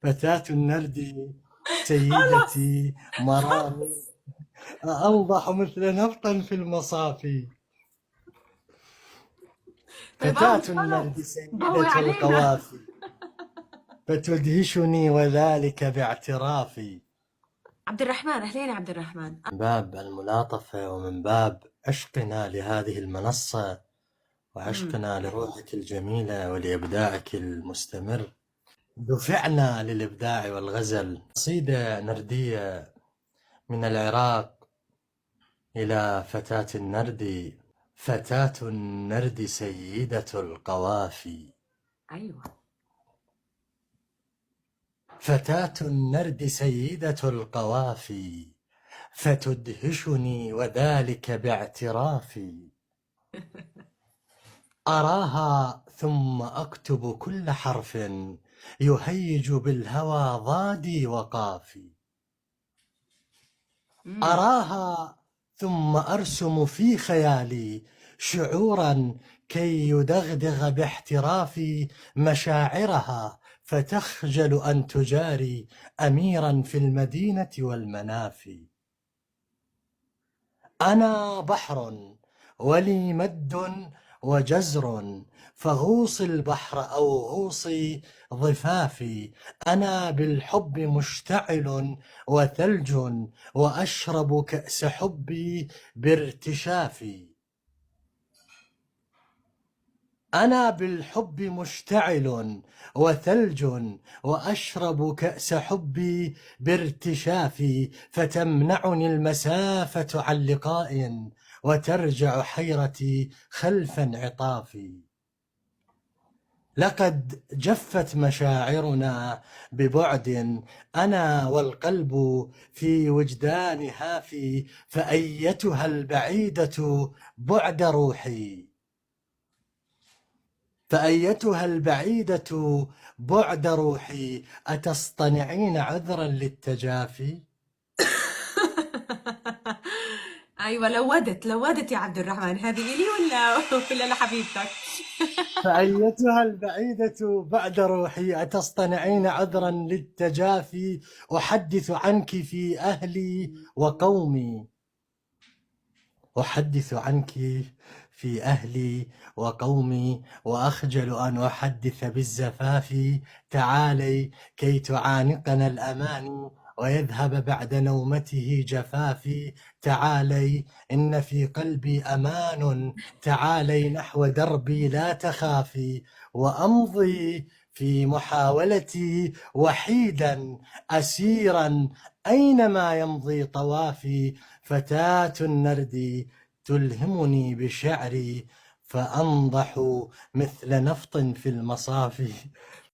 فتاة النرد سيدتي مرامي، أنضح مثل نفط في المصافي. طيب فتاة عمرو النرد خلص ضوي سيدة علينا. القوافي، فتدهشني وذلك باعترافي. عبد الرحمن، أهلين يا عبد الرحمن. من باب الملاطفة ومن باب عشقنا لهذه المنصة وعشقنا لروحك الجميلة ولإبداعك المستمر، دفعنا للإبداع والغزل. قصيدة نردية من العراق إلى فتاة النرد. فتاة النرد سيدة القوافي. أيوة. فتاة النرد سيدة القوافي، فتدهشني وذلك باعترافي. أراها ثم أكتب كل حرف يهيج بالهوى ضادي وقافي. أراها ثم أرسم في خيالي شعورا كي يدغدغ باحترافي مشاعرها، فتخجل أن تجاري أميرا في المدينة والمنافي. أنا بحر ولي مد وجزر، فغوص البحر أو غوصي ضفافي. أنا بالحب مشتعل وثلج، وأشرب كأس حبي بارتشافي. أنا بالحب مشتعل وثلج، وأشرب كأس حبي بارتشافي. فتمنعني المسافة عن لقاء، وترجع حيرتي خلف انعطافي. لقد جفت مشاعرنا ببعد، أنا والقلب في وجدان هافي. فأيتها البعيدة بعد روحي، فأيتها البعيدة بعد روحي، أتصطنعين عذرا للتجافي؟ أيوة، لودت يا عبد الرحمن، هذه إلي ولا لحبيبتك؟ فأيتها البعيدة بعد روحي، أتصطنعين عذرا للتجافي. أحدث عنك في أهلي وقومي، أحدث عنك في أهلي وقومي، وأخجل أن أحدث بالزفاف. تعالي كي تعانقنا الأماني، ويذهب بعد نومته جفافي. تعالي إن في قلبي أمان، تعالي نحو دربي لا تخافي. وأمضي في محاولتي وحيدا أسيرا أينما يمضي طوافي. فتاة النرد تلهمني بشعري، فأنضح مثل نفط في المصافي.